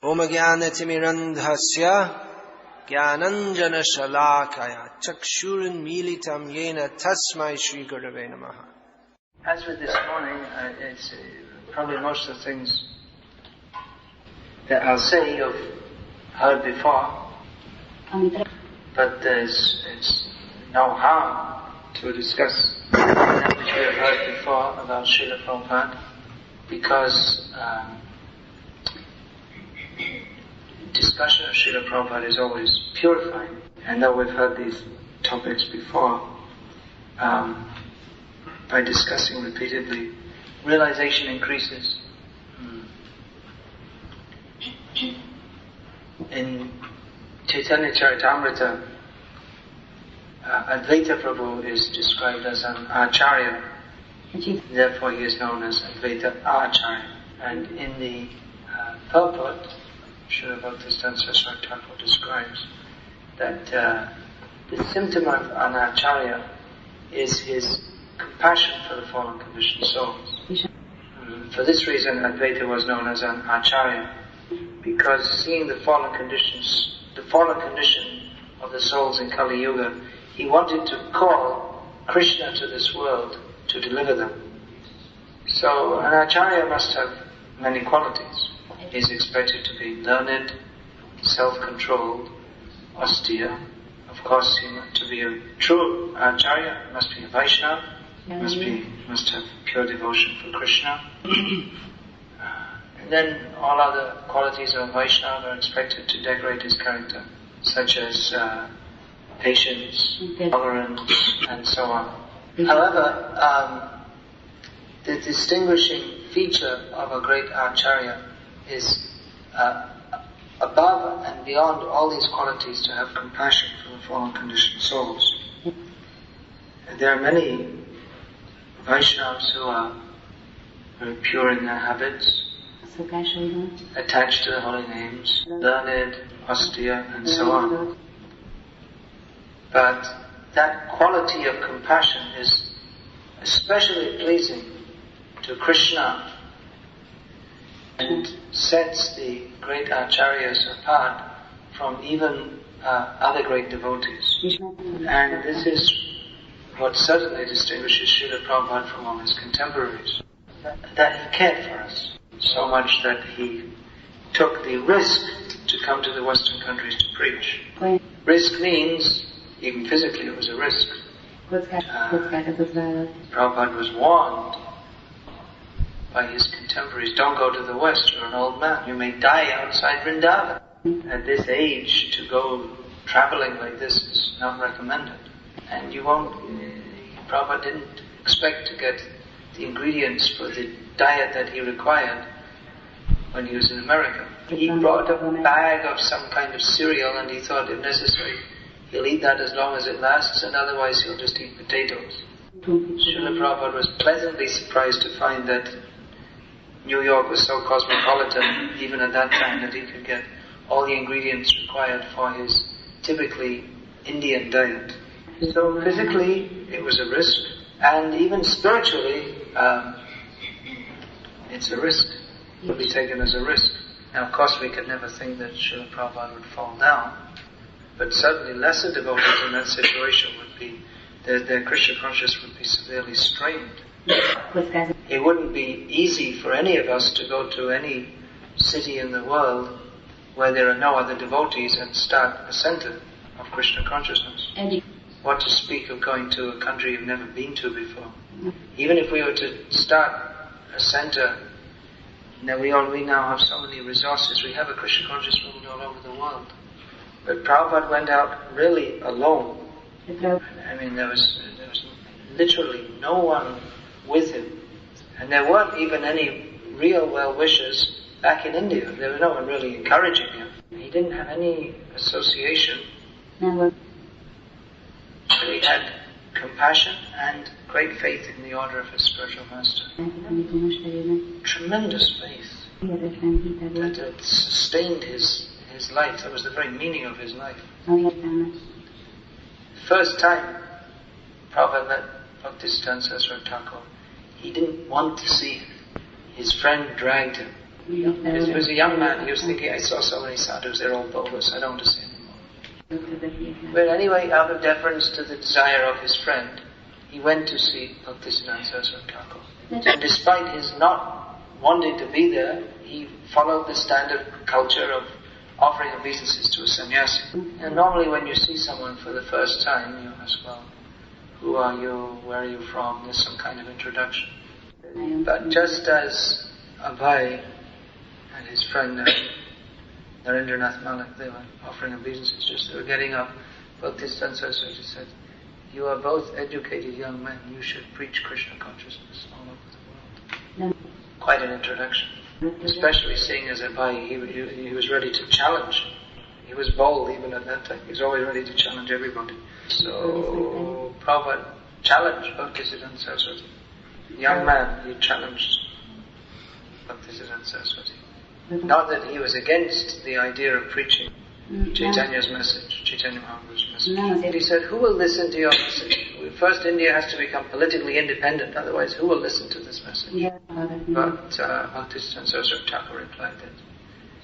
Om Jnanatimirandhasya Jnananjana Shalakaya Chakshurin Militam Yena Tasmai Shri Gurave Namaha. As with this morning, it's probably most of the things that I'll say you've heard before, but it's no harm to discuss that which we have heard before about Srila Prabhupada, because discussion of Srila Prabhupada is always purifying. And though we've heard these topics before, by discussing repeatedly, realization increases. In Chaitanya Charitamrita, Advaita Prabhu is described as an Acharya, therefore he is known as Advaita Acharya. And in the purport, Srila Bhaktisiddhanta Saraswati Thakur describes that the symptom of an Acharya is his compassion for the fallen conditioned souls. For this reason, Advaita was known as an Acharya, because seeing the fallen condition of the souls in Kali Yuga, he wanted to call Krishna to this world to deliver them. So an Acharya must have many qualities. He is expected to be learned, self-controlled, austere. Of course, to be a true Acharya must be a Vaishnava, must have pure devotion for Krishna. And then all other qualities of Vaishnava are expected to decorate his character, such as patience, tolerance, and so on. However, the distinguishing feature of a great Acharya is above and beyond all these qualities to have compassion for the fallen conditioned souls. There are many Vaishnavas who are very pure in their habits, attached to the holy names, learned, austere, and so on. But that quality of compassion is especially pleasing to Krishna and sets the great Acharyas apart from even other great devotees. And this is what certainly distinguishes Srila Prabhupada from all his contemporaries, that he cared for us so much that he took the risk to come to the Western countries to preach. Risk means, even physically it was a risk. Prabhupada was warned by his contemporaries, don't go to the West, you're an old man, you may die outside Vrindavan. At this age, to go traveling like this is not recommended. And Prabhupada didn't expect to get the ingredients for the diet that he required when he was in America. He brought a bag of some kind of cereal and he thought, if necessary, he'll eat that as long as it lasts, and otherwise he'll just eat potatoes. Srila Prabhupada was pleasantly surprised to find that New York was so cosmopolitan, even at that time, that he could get all the ingredients required for his typically Indian diet. So physically, it was a risk, and even spiritually, it's a risk. It would be taken as a risk. Now, of course, we could never think that Srila Prabhupada would fall down, but certainly lesser devotees in that situation would be, their Krishna consciousness would be severely strained. It wouldn't be easy for any of us to go to any city in the world where there are no other devotees and start a center of Krishna consciousness. What to speak of going to a country you've never been to before. Even if we were to start a center, now we now have so many resources. We have a Krishna conscious movement all over the world. But Prabhupada went out really alone. I mean, there was literally no one with him. And there weren't even any real well-wishers back in India. There was no one really encouraging him. He didn't have any association. But he had compassion and great faith in the order of his spiritual master. Tremendous faith that had sustained his life. That was the very meaning of his life. First time Prabhupada met Bhaktisiddhanta Saraswati Thakur, he didn't want to see him. His friend dragged him. Because he was a young man, he was thinking, I saw so many sadhus, they're all bogus, I don't want to see anymore. But anyway, out of deference to the desire of his friend, he went to see Bhaktisiddhanta Saraswati Thakur. And despite his not wanting to be there, he followed the standard culture of offering obeisances to a sannyasi. And normally when you see someone for the first time, you ask, well, who are you, where are you from, there's some kind of introduction. But just as Abhay and his friend Narendranath Malak, they were offering obeisances, just they were getting up, Bhaktisiddhanta Saraswati said, you are both educated young men, you should preach Krishna consciousness all over the world. Quite an introduction. Especially seeing as Abhay, he was ready to challenge. He was bold even at that time. He was always ready to challenge everybody. So Prabhupada challenged Bhaktisiddhanta Saraswati. Young man, he challenged Bhaktisiddhanta Saraswati. Not that he was against the idea of preaching Chaitanya's message, Chaitanya Mahaprabhu's message. But he said, who will listen to your message? First, India has to become politically independent, otherwise who will listen to this message? But Bhaktisiddhanta Saraswati Thakur replied that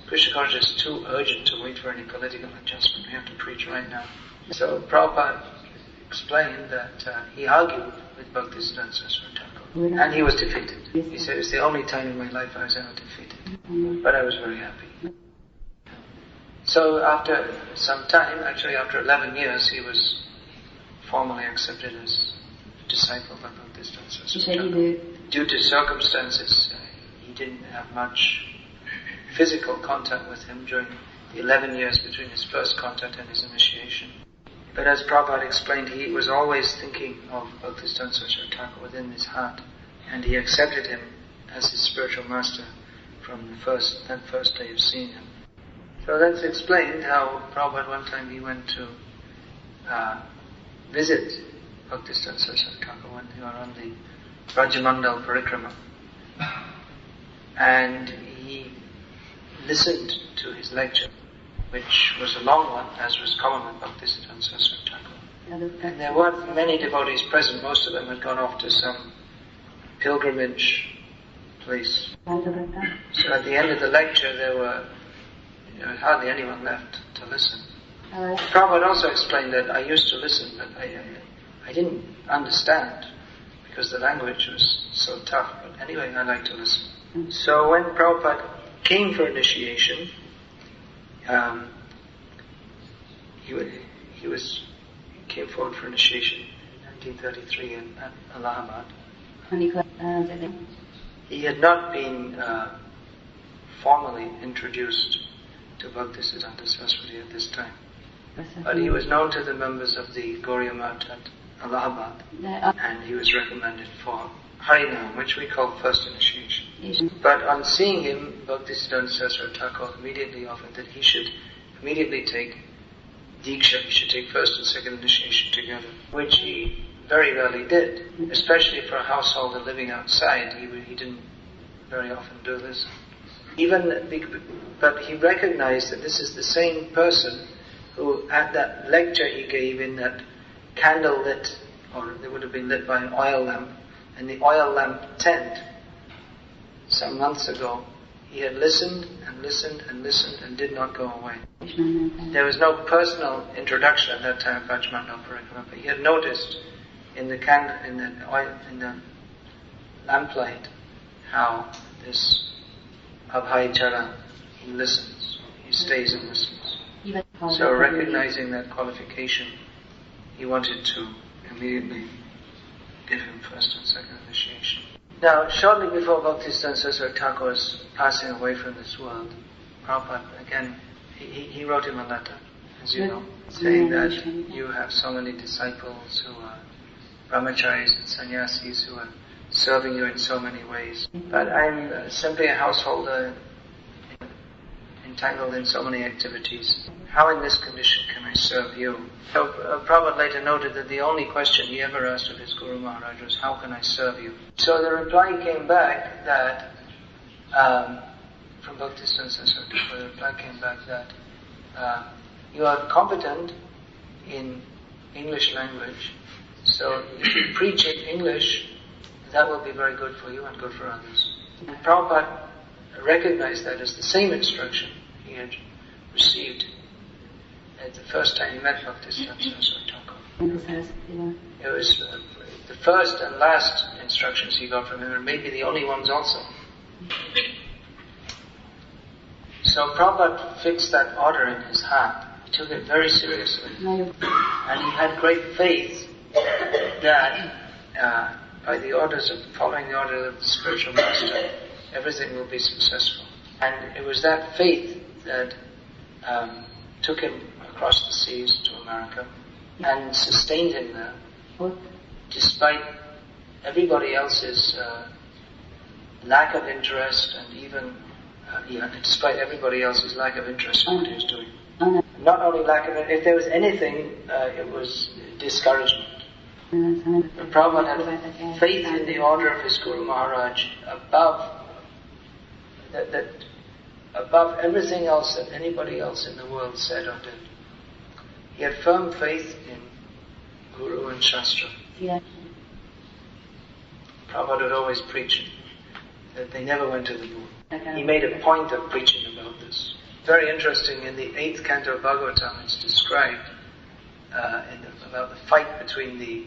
Krishna consciousness is too urgent to wait for any political adjustment. We have to preach right now. So Prabhupada explained that he argued with Bhaktisiddhanta Saraswati Thakur, and he was defeated. He said, it's the only time in my life I was ever defeated. But I was very happy. So after some time, actually after 11 years, he was formally accepted as disciple by Bhaktisiddhanta Saraswati Thakur. Due to circumstances, he didn't have much physical contact with him during the 11 years between his first contact and his initiation. But as Prabhupada explained, he was always thinking of Bhaktisiddhanta Saraswati Thakur within his heart, and he accepted him as his spiritual master from that first day of seeing him. So that's explained how Prabhupada one time he went to visit Bhaktisiddhanta Saraswati Thakur when they were on the Rajamandal Parikrama. And he listened to his lecture, which was a long one, as was common with Bhaktisiddhanta Saraswati Thakur. And there weren't many devotees present, most of them had gone off to some pilgrimage place. So at the end of the lecture there were hardly anyone left to listen. Prabhupada also explained that I used to listen, but I didn't understand because the language was so tough. But anyway, I like to listen. So when Prabhupada came for initiation, he came forward for initiation in 1933 in Allahabad. He had not been formally introduced to Bhaktisiddhanta Saraswati at this time. But he was known to the members of the Gauriya Math at Allahabad, and he was recommended for Harinam, which we call first initiation. But on seeing him, Bhaktisiddhanta Saraswati Thakur immediately offered that he should immediately take Diksha, he should take first and second initiation together, which he very rarely did, especially for a householder living outside. He didn't very often do this. But he recognized that this is the same person who, at that lecture he gave in that candle lit, or it would have been lit by an oil lamp, in the oil lamp tent, some months ago, he had listened and listened and listened and did not go away. There was no personal introduction at that time of Rajamandal Parikrama, but he had noticed in the candle, in the lamplight, how this Abhay Chara, he listens, he stays and listens. So recognizing that qualification, he wanted to immediately give him first and second initiation. Now, shortly before Bhaktisiddhanta Saraswati Thakur was passing away from this world, Prabhupada, again, he wrote him a letter, as you know, saying that you have so many disciples who are brahmacharis and sannyasis who are serving you in so many ways. But I'm simply a householder entangled in so many activities. How in this condition can I serve you? So Prabhupada later noted that the only question he ever asked of his Guru Maharaj was, how can I serve you? So the reply came back that, from Bhaktisiddhanta Saraswati Thakur, the reply came back that you are competent in English language, so if you preach in English, that will be very good for you and good for others. And Prabhupada recognized that as the same instruction he had received at the first time he met Bhaktisiddhanta Saraswati Thakur. It was the first and last instructions he got from him, and maybe the only ones also. So Prabhupada fixed that order in his heart. He took it very seriously. And he had great faith that by the orders of, following the order of the spiritual master, everything will be successful. And it was that faith that took him across the seas to America and sustained him there, despite everybody else's lack of interest, and even despite everybody else's lack of interest in what he was doing. Not only lack of it, if there was anything, it was discouragement. And Prabhupada had faith in the order of his Guru Maharaj above everything else that anybody else in the world said or did. He had firm faith in Guru and Shastra. Prabhupada would always preach that they never went to the moon. He made a point of preaching about this. Very interesting, in the 8th canto of Bhagavatam it's described about the fight between the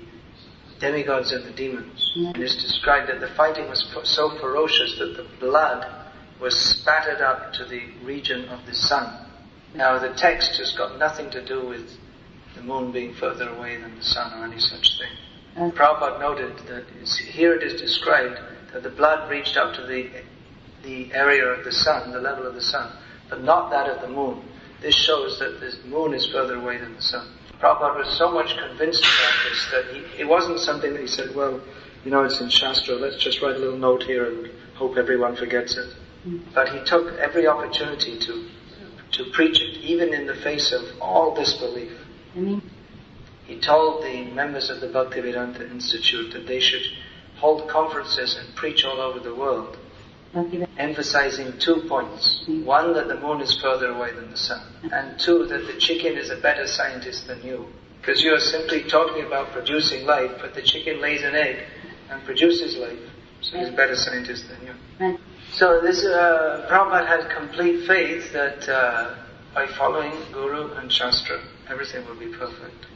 demigods and the demons. It is described that the fighting was so ferocious that the blood was spattered up to the region of the sun. Now the text has got nothing to do with the moon being further away than the sun or any such thing. Prabhupada noted that here it is described that the blood reached up to the area of the sun, the level of the sun, but not that of the moon. This shows that the moon is further away than the sun. Prabhupada was so much convinced about this that it wasn't something that he said, well, it's in Shastra, let's just write a little note here and hope everyone forgets it. But he took every opportunity to preach it, even in the face of all disbelief. He told the members of the Bhaktivedanta Institute that they should hold conferences and preach all over the world, emphasizing 2 points. 1, that the moon is further away than the sun. And 2, that the chicken is a better scientist than you. Because you are simply talking about producing life, but the chicken lays an egg and produces life. So he's a better scientist than you. So this, Prabhupada had complete faith that by following Guru and Shastra, everything will be perfect.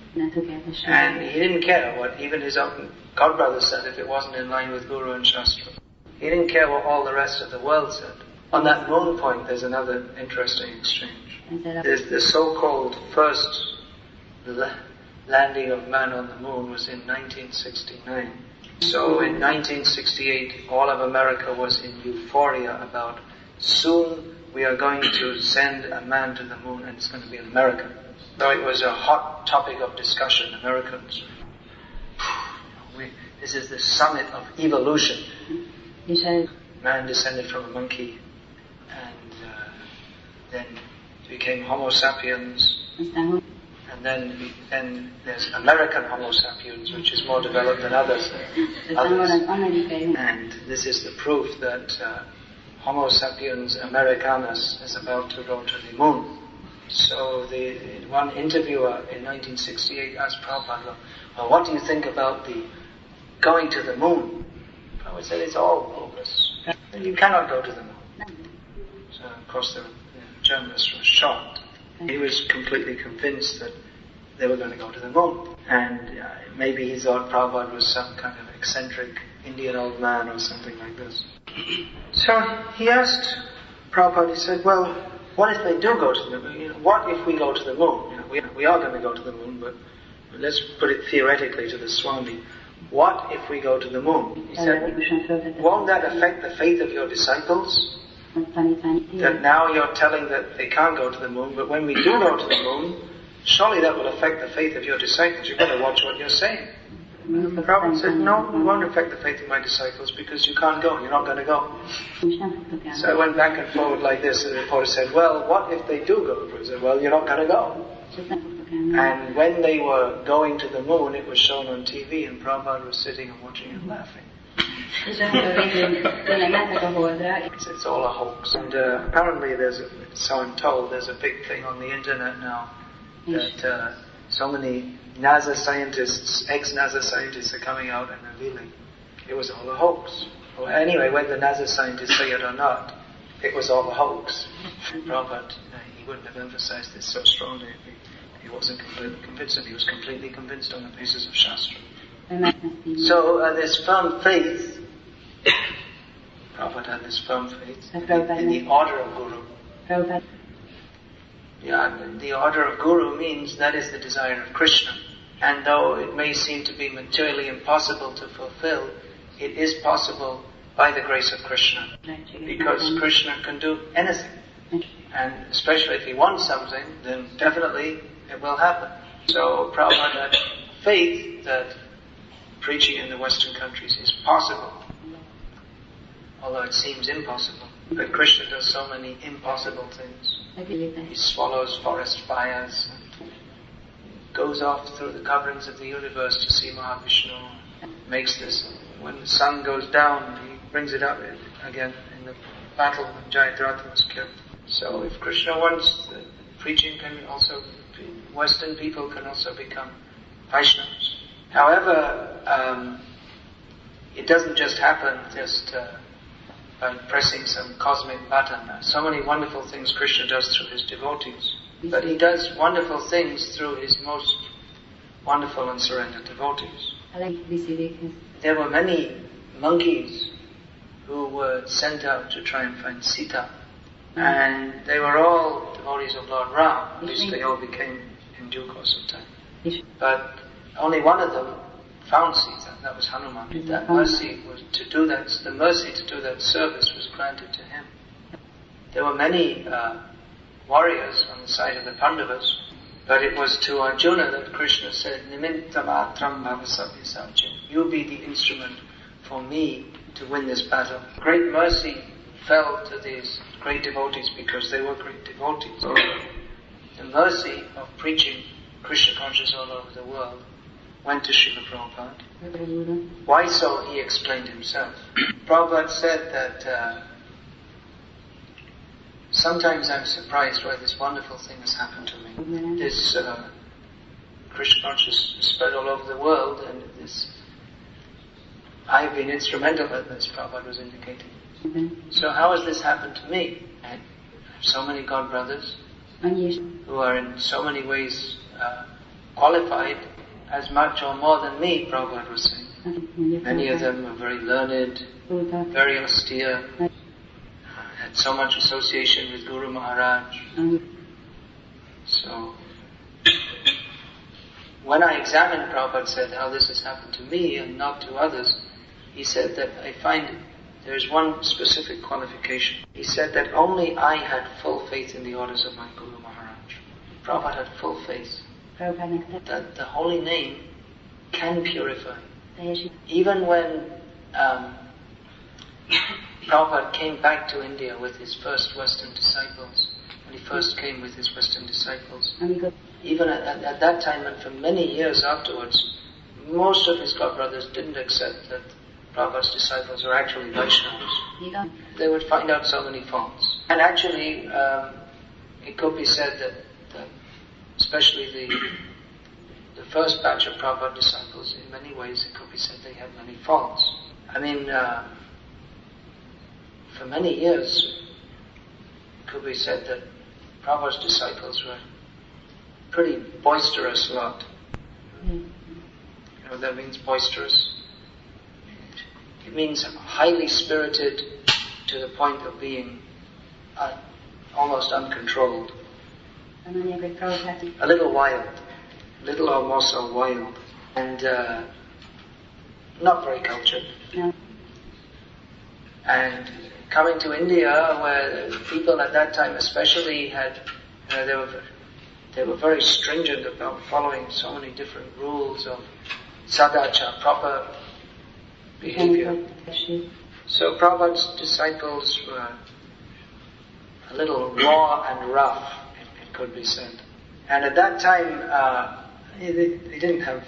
And he didn't care what even his own godbrother said if it wasn't in line with Guru and Shastra. He didn't care what all the rest of the world said. On that moon point, there's another interesting exchange. There's the so-called first landing of man on the moon was in 1969. So in 1968, all of America was in euphoria about soon we are going to send a man to the moon and it's going to be an American. So it was a hot topic of discussion, Americans. This is the summit of evolution. Man descended from a monkey and then became Homo sapiens. And then there's American Homo sapiens, which is more developed than others. And this is the proof that Homo sapiens Americanus is about to go to the moon. So one interviewer in 1968 asked Prabhupada, well, what do you think about the going to the moon? Prabhupada said, it's all bogus. You cannot go to the moon. So of course the journalist was shocked. He was completely convinced that they were going to go to the moon. And maybe he thought Prabhupada was some kind of eccentric Indian old man or something like this. So he asked Prabhupada, he said, well, what if they do go to the moon? What if we go to the moon? We are going to go to the moon, but let's put it theoretically to the Swami. What if we go to the moon? He said, won't that affect the faith of your disciples? That now you're telling that they can't go to the moon, but when we do go to the moon, surely that will affect the faith of your disciples. You've got to watch what you're saying. And the Prabhupada said, no, it won't affect the faith of my disciples because you can't go, you're not going to go. So I went back and forward like this, and the reporter said, well, what if they do go? He said, well, you're not going to go. And when they were going to the moon, it was shown on TV, and Prabhupada was sitting and watching and laughing. It's all a hoax. And apparently so I'm told, there's a big thing on the internet now that so many NASA scientists, ex-NASA scientists are coming out and revealing it was all a hoax. Well, anyway, whether the NASA scientists say it or not, it was all a hoax. Prabhupada, he wouldn't have emphasized this so strongly if he wasn't completely convinced, and he was completely convinced on the basis of Shastra. So this firm faith, Prabhupada had this firm faith in the order of Guru. Yeah, the order of Guru means that is the desire of Krishna. And though it may seem to be materially impossible to fulfill, it is possible by the grace of Krishna. Because Krishna can do anything. And especially if he wants something, then definitely it will happen. So Prabhupada had faith that preaching in the Western countries is possible, although it seems impossible. But Krishna does so many impossible things. He swallows forest fires, and goes off through the coverings of the universe to see Mahavishnu, makes this. When the sun goes down, he brings it up again in the battle when Jayadratha was killed. So if Krishna wants, preaching can also, Western people can also become Vaishnavas. However, it doesn't just happen by pressing some cosmic button. So many wonderful things Krishna does through his devotees. But he does wonderful things through his most wonderful and surrendered devotees. There were many monkeys who were sent out to try and find Sita. And they were all devotees of Lord Ram. At least they all became in due course of time. But only one of them found Sita, that was Hanuman. That mercy was to do that, the mercy to do that service was granted to him. There were many warriors on the side of the Pandavas, but it was to Arjuna that Krishna said, Nimittamatram bhavasabhyasachin, you be the instrument for me to win this battle. Great mercy fell to these great devotees because they were great devotees. So the mercy of preaching Krishna consciousness all over the world went to Srila Prabhupada. Why so, he explained himself. Prabhupada said that sometimes I'm surprised why this wonderful thing has happened to me. This Krishna consciousness spread all over the world, and I've been instrumental in this, Prabhupada was indicating. So how has this happened to me? I have so many God brothers who are in so many ways qualified as much or more than me, Prabhupada was saying. Many of them are very learned, very austere, had so much association with Guru Maharaj. So, when I examined, Prabhupada said, how this has happened to me and not to others, he said that I find there is one specific qualification. He said that only I had full faith in the orders of my Guru Maharaj. Prabhupada had full faith that the holy name can purify. Even when Prabhupada came back to India with his first Western disciples, when he first came with his Western disciples, even at that time and for many years afterwards, most of his godbrothers didn't accept that Prabhupada's disciples were actually Vaishnavas. They would find out so many faults. And actually, it could be said that especially the first batch of Prabhupada disciples, in many ways it could be said they had many faults. I mean, for many years, it could be said that Prabhupada's disciples were a pretty boisterous lot. You know what that means, boisterous? It means highly spirited to the point of being almost uncontrolled. A little wild, little or more so wild, and not very cultured. And coming to India, where people at that time especially had, they were very stringent about following so many different rules of sadhachara, proper behavior. So Prabhupada's disciples were a little raw and rough, it could be said. And at that time, they didn't have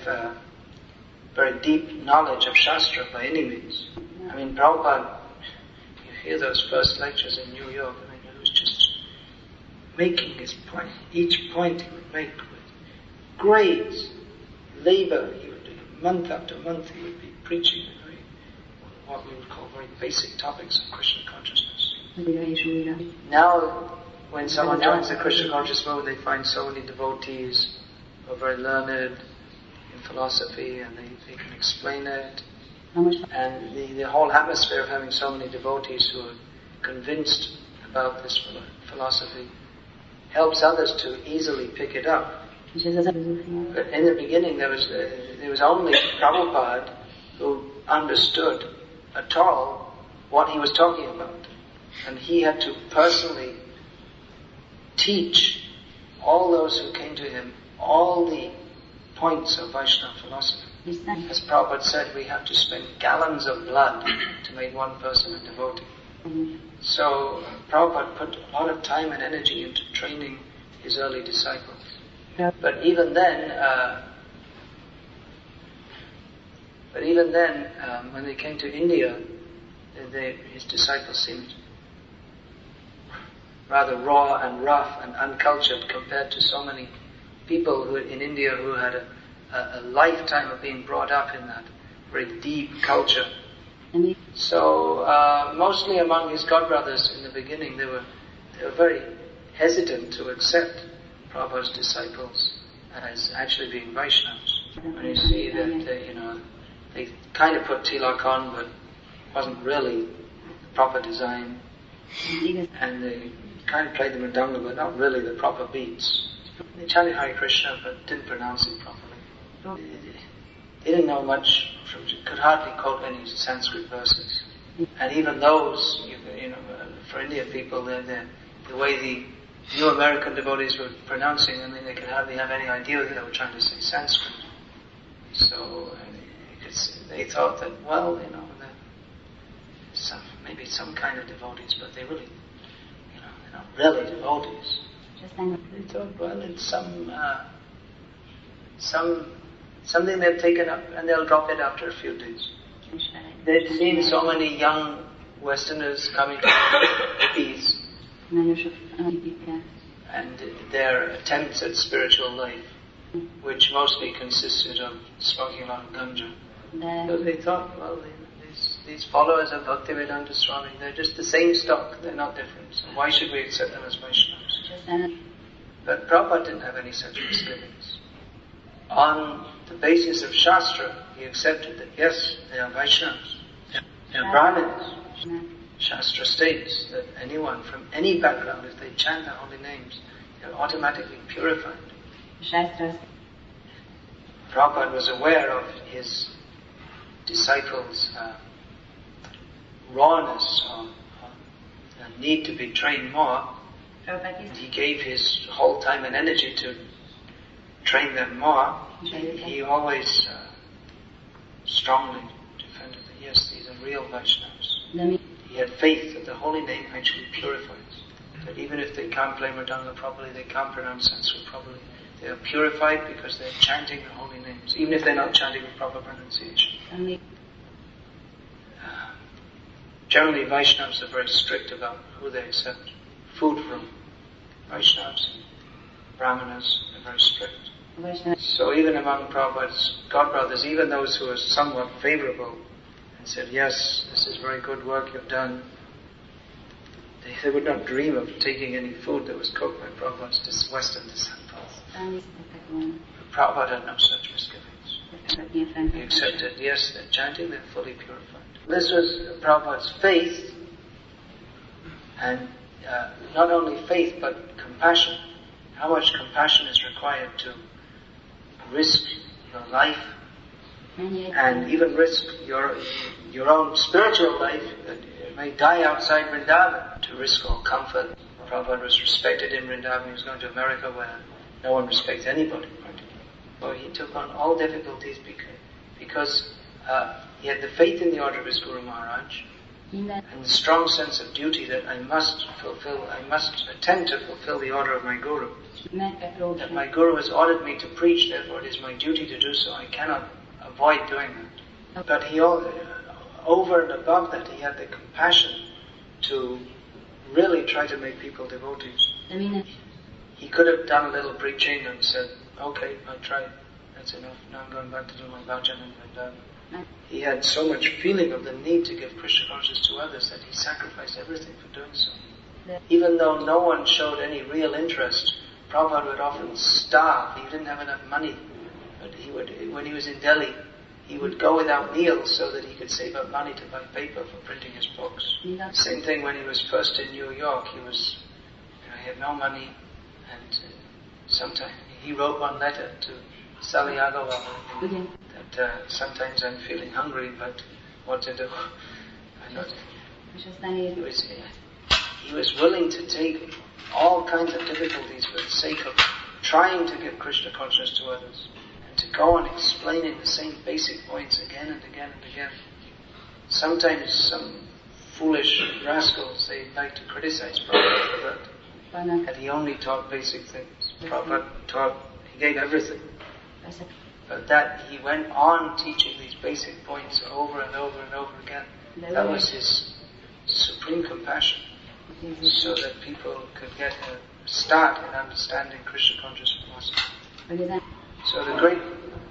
very deep knowledge of Shastra by any means. I mean, Prabhupada, you hear those first lectures in New York, I mean, he was just making his point. Each point he would make with great labor. He would do month after month, he would be preaching what we would call very basic topics of Krishna consciousness. Now, when someone joins the Krishna conscious movement, they find so many devotees who are very learned in philosophy, and they can explain it. And the whole atmosphere of having so many devotees who are convinced about this philosophy helps others to easily pick it up. But in the beginning, there was only Prabhupada who understood at all what he was talking about, and he had to personally teach all those who came to him all the points of Vaishnava philosophy. As Prabhupada said, we have to spend gallons of blood to make one person a devotee. So Prabhupada put a lot of time and energy into training his early disciples. But even then, when they came to India, his disciples seemed rather raw and rough and uncultured compared to so many people who in India who had a lifetime of being brought up in that very deep culture. So mostly among his godbrothers in the beginning, they were very hesitant to accept Prabhupada's disciples as actually being Vaishnavas. And you see that they kind of put tilak on, but it wasn't really the proper design, and they kind of played the mridanga, but not really the proper beats. They chanted Hare Krishna, but didn't pronounce it properly. They didn't know much, could hardly quote any Sanskrit verses. And even those, for Indian people, the way the New American devotees were pronouncing, they could hardly have any idea that they were trying to say Sanskrit. So they thought that, maybe some kind of devotees, but they're not really devotees. They thought, it's something they've taken up, and they'll drop it after a few days. They've seen so many young Westerners coming to hippies, and their attempts at spiritual life, which mostly consisted of smoking a lot of ganja. So they thought, these followers of Bhaktivedanta Swami, they're just the same stock, they're not different, so why should we accept them as Vaishnavas? But Prabhupada didn't have any such misgivings. On the basis of Shastra, he accepted that yes, they are Vaishnavas, they are Brahmins. Shastra states that anyone from any background, if they chant the holy names, they're automatically purified. Prabhupada was aware of his disciples' rawness or need to be trained more. He gave his whole time and energy to train them more. He always strongly defended that yes, these are real Vaishnavas. He had faith that the holy name actually purifies. That even if they can't play mridanga properly, they can't pronounce Sanskrit properly, they are purified because they're chanting the holy names, even if they're not chanting with proper pronunciation. Generally, Vaishnavas are very strict about who they accept food from. Vaishnavas, Brahmanas are very strict. So even among Prabhupada's godbrothers, even those who are somewhat favorable and said, yes, this is very good work you've done, they would not dream of taking any food that was cooked by Prabhupada's Western disciples. But Prabhupada had no such misgivings. He accepted, yes, they're chanting, they're fully purified. This was Prabhupada's faith, and not only faith but compassion. How much compassion is required to risk your life and even risk your own spiritual life, that you may die outside Vrindavan, to risk all comfort. Prabhupada was respected in Vrindavan. He was going to America where no one respects anybody practically. So he took on all difficulties because he had the faith in the order of his Guru Maharaj and the strong sense of duty that I must attempt to fulfill the order of my Guru. That my Guru has ordered me to preach, therefore it is my duty to do so. I cannot avoid doing that. But he, over and above that, he had the compassion to really try to make people devotees. He could have done a little preaching and said, okay, I'll try, that's enough, now I'm going back to do my bhajan and Vrindavan. He had so much feeling of the need to give Krishna consciousness to others that he sacrificed everything for doing so. Even though no one showed any real interest, Prabhupada would often starve. He didn't have enough money. But he would, when he was in Delhi, he would go without meals so that he could save up money to buy paper for printing his books. Same thing when he was first in New York. He had no money, and sometimes he wrote one letter to Sally Agarwal that sometimes I'm feeling hungry, but what to do? He was willing to take all kinds of difficulties for the sake of trying to give Krishna consciousness to others, and to go on explaining the same basic points again and again and again. Sometimes some foolish rascals, they like to criticize Prabhupada for that he only taught basic things. Prabhupada he gave everything. But that he went on teaching these basic points over and over and over again. That was his supreme compassion, so that people could get a start in understanding Krishna consciousness. So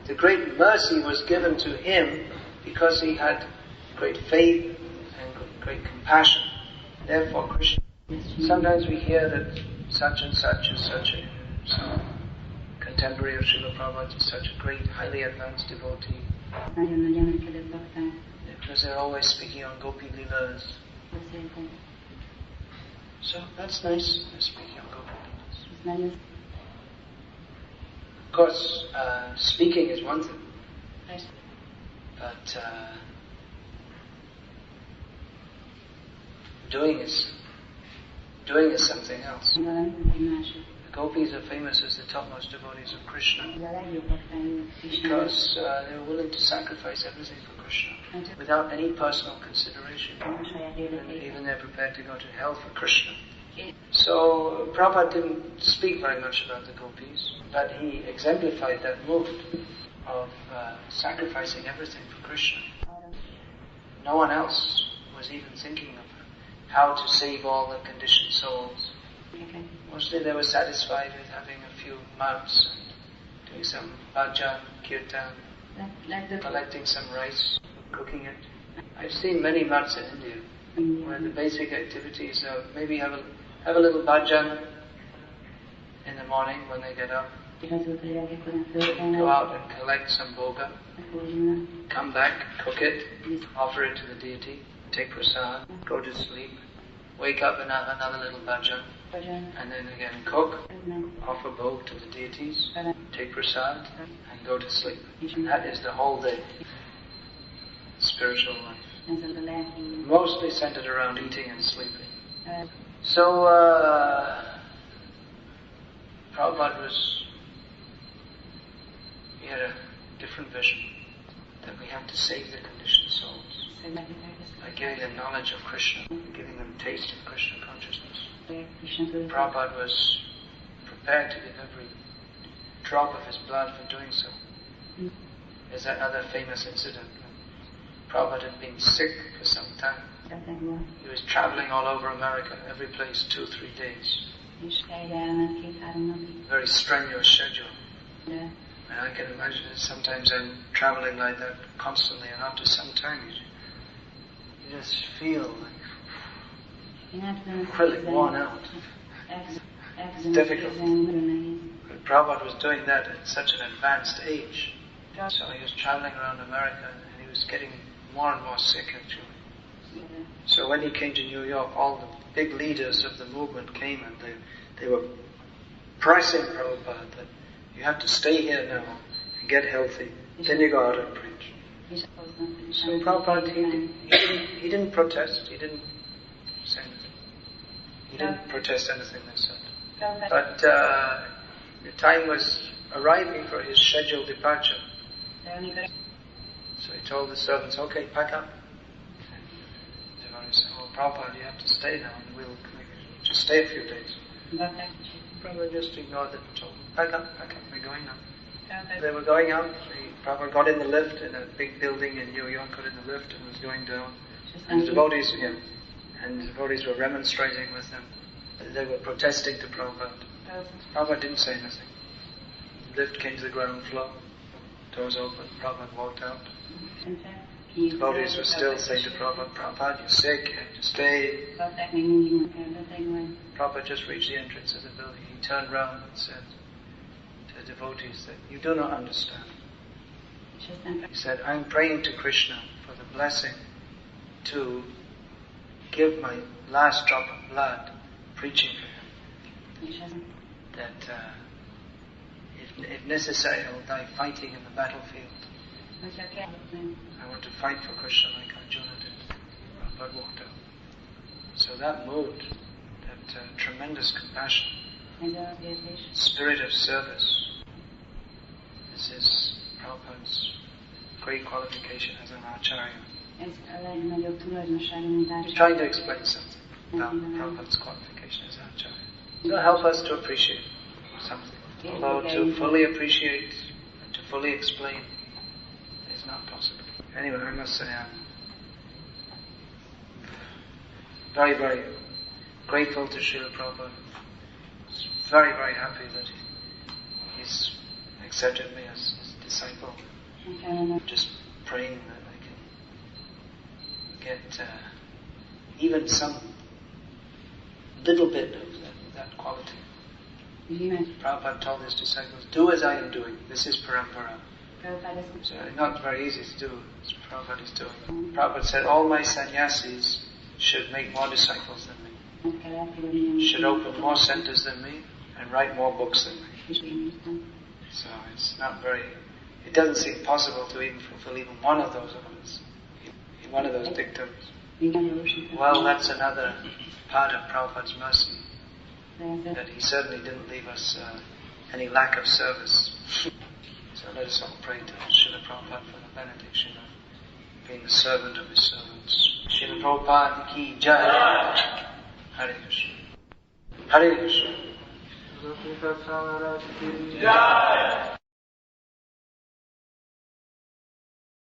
the great mercy was given to him because he had great faith and great compassion. Therefore, Krishna. Sometimes we hear that such and such is such a contemporary of Srila Prabhupada is such a great, highly advanced devotee. Because they're always speaking on Gopi Leelas. So that's nice, they're speaking on Gopi Leelas. Of course, speaking is one thing. But doing is something else. The gopis are famous as the topmost devotees of Krishna because they were willing to sacrifice everything for Krishna without any personal consideration. And even they're prepared to go to hell for Krishna. So Prabhupada didn't speak very much about the gopis, but he exemplified that mood of sacrificing everything for Krishna. No one else was even thinking of how to save all the conditioned souls. Mostly they were satisfied with having a few mats and doing some bhajan, kirtan, collecting some rice, cooking it. I've seen many mats in India where the basic activities are maybe have a little bhajan in the morning when they get up, go out and collect some bhoga, come back, cook it, offer it to the deity, take prasad, go to sleep, wake up and have another little bhajan, and then again cook, offer bhog to the deities, take prasad, and go to sleep. And that is the whole day. Spiritual life. Mostly centered around eating and sleeping. So, Prabhupada he had a different vision, that we have to save the conditioned souls by giving them knowledge of Krishna, giving them taste of Krishna consciousness. Prabhupada was prepared to give every drop of his blood for doing so. There's that other famous incident. Prabhupada had been sick for some time. He was traveling all over America, every place 2-3 days. Very strenuous schedule. And I can imagine that sometimes I'm traveling like that constantly, and after some time you just feel like really worn out. It's difficult. But Prabhupada was doing that at such an advanced age. So he was traveling around America and he was getting more and more sick actually. So when he came to New York, all the big leaders of the movement came and they were pressing Prabhupada that you have to stay here now and get healthy. Then you go out and preach. So Prabhupada, he didn't protest. He didn't say anything. He didn't protest anything they said. But the time was arriving for his scheduled departure. So he told the servants, okay, pack up. The devotee said, well, Prabhupada, you have to stay now, and we'll just stay a few days. Prabhupada just ignored them and told them, pack up, we're going now. They were going out. Prabhupada got in the lift in a big building in New York, got in the lift and was going down. And the devotees were remonstrating with them. They were protesting to Prabhupada. Prabhupada didn't say anything. The lift came to the ground floor. Doors open. Prabhupada walked out. Devotees would still say to Prabhupada, Prabhupada, you're sick, you have to stay. Prabhupada just reached the entrance of the building. He turned round and said to the devotees that you do not understand. He said, I'm praying to Krishna for the blessing to give my last drop of blood preaching for him. That if necessary, I will die fighting in the battlefield. I want to fight for Krishna like Arjuna did. Prabhupada walked out. So that mood, that tremendous compassion, spirit of service, this is Prabhupada's great qualification as an Acharya. He's trying to explain something about Prabhupada's qualification as an Acharya. To help us to appreciate something. Although to fully appreciate and to fully explain is not possible. Anyway, I must say I'm very, very grateful to Srila Prabhupada. Very, very happy that he's accepted me as his disciple. Just praying that I can get even some little bit of that quality. Prabhupada told his disciples, do as I am doing. This is parampara. So not very easy to do as Prabhupada is doing. Prabhupada said, all my sannyasis should make more disciples than me. Should open more centers than me and write more books than me. So it's not very, it doesn't seem possible to even fulfill even one of those orders. One of those dictums. Well, that's another part of Prabhupada's mercy. That he certainly didn't leave us any lack of service. So let us all pray to Srila Prabhupada for the benediction of being the servant of his servants. Srila Prabhupada ki jai. Hare Krishna. Hare Krishna. Vikasa ki jai.